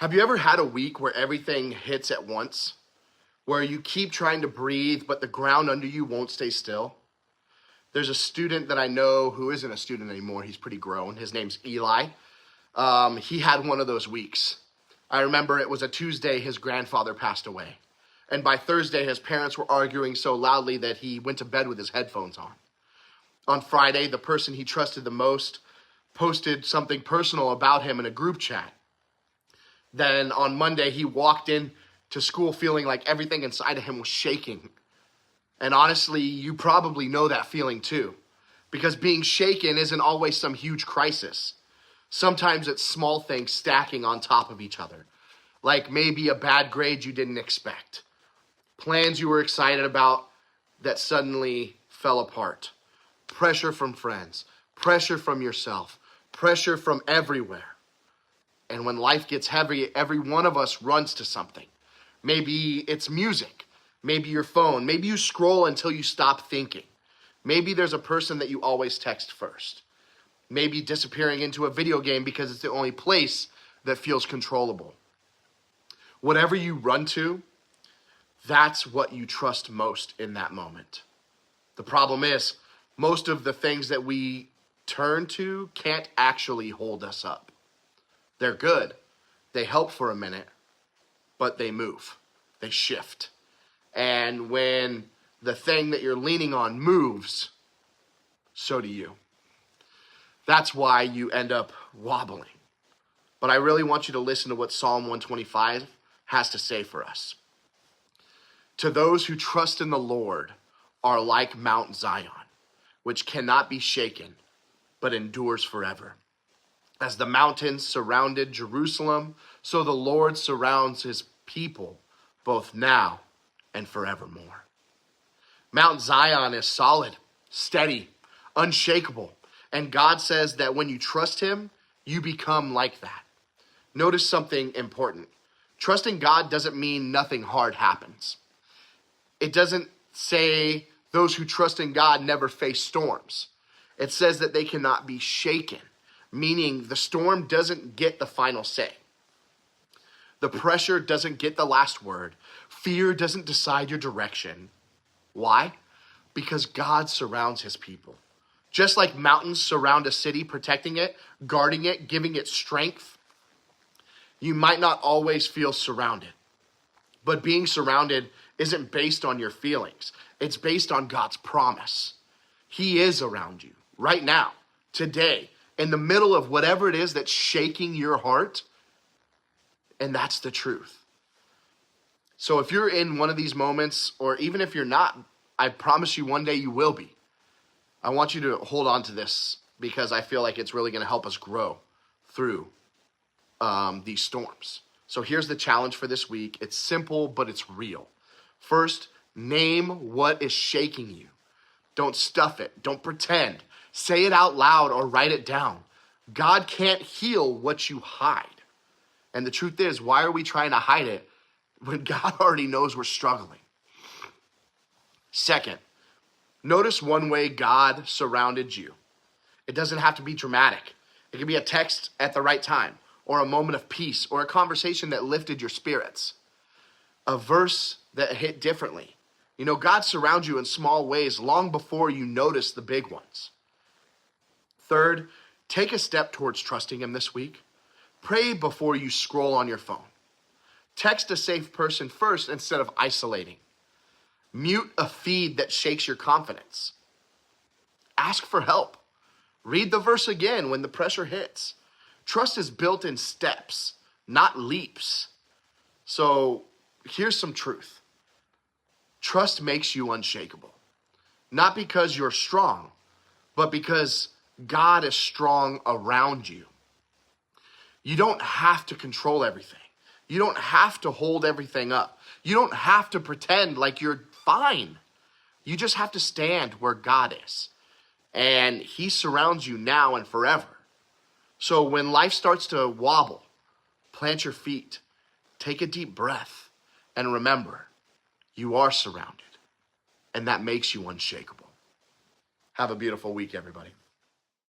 Have you ever had a week where everything hits at once? Where you keep trying to breathe, but the ground under you won't stay still? There's a student that I know who isn't a student anymore. He's pretty grown. His name's Eli. He had one of those weeks. I remember it was a Tuesday, his grandfather passed away. And by Thursday, his parents were arguing so loudly that he went to bed with his headphones on. On Friday, the person he trusted the most posted something personal about him in a group chat. Then on Monday, he walked in to school feeling like everything inside of him was shaking. And honestly, you probably know that feeling too, because being shaken isn't always some huge crisis. Sometimes it's small things stacking on top of each other, like maybe a bad grade you didn't expect, plans you were excited about that suddenly fell apart, pressure from friends, pressure from yourself, pressure from everywhere. And when life gets heavy, every one of us runs to something. Maybe it's music, maybe your phone, maybe you scroll until you stop thinking. Maybe there's a person that you always text first. Maybe disappearing into a video game because it's the only place that feels controllable. Whatever you run to, that's what you trust most in that moment. The problem is, most of the things that we turn to can't actually hold us up. They're good. They help for a minute, but they move. They shift. And when the thing that you're leaning on moves, so do you. That's why you end up wobbling. But I really want you to listen to what Psalm 125 has to say for us. To those who trust in the Lord are like Mount Zion, which cannot be shaken, but endures forever. As the mountains surrounded Jerusalem, so the Lord surrounds his people, both now and forevermore. Mount Zion is solid, steady, unshakable. And God says that when you trust him, you become like that. Notice something important. Trusting God doesn't mean nothing hard happens. It doesn't say those who trust in God never face storms. It says that they cannot be shaken, meaning the storm doesn't get the final say. The pressure doesn't get the last word. Fear doesn't decide your direction. Why? Because God surrounds his people. Just like mountains surround a city, protecting it, guarding it, giving it strength, you might not always feel surrounded. But being surrounded isn't based on your feelings. It's based on God's promise. He is around you right now, today, in the middle of whatever it is that's shaking your heart. And that's the truth. So if you're in one of these moments, or even if you're not, I promise you one day you will be. I want you to hold on to this because I feel like it's really going to help us grow through these storms. So here's the challenge for this week. It's simple, but it's real. First, name what is shaking you. Don't stuff it. Don't pretend. Say it out loud or write it down. God can't heal what you hide. And the truth is, why are we trying to hide it when God already knows we're struggling? Second, notice one way God surrounded you. It doesn't have to be dramatic. It can be a text at the right time, or a moment of peace, or a conversation that lifted your spirits. A verse that hit differently. You know, God surrounds you in small ways long before you notice the big ones. Third, take a step towards trusting him this week. Pray before you scroll on your phone. Text a safe person first instead of isolating. Mute a feed that shakes your confidence. Ask for help. Read the verse again when the pressure hits. Trust is built in steps, not leaps. So here's some truth. Trust makes you unshakable. Not because you're strong, but because God is strong around you. You don't have to control everything. You don't have to hold everything up. You don't have to pretend like you're fine. You just have to stand where God is. And he surrounds you now and forever. So when life starts to wobble, plant your feet, take a deep breath, and remember, you are surrounded. And that makes you unshakable. Have a beautiful week, everybody.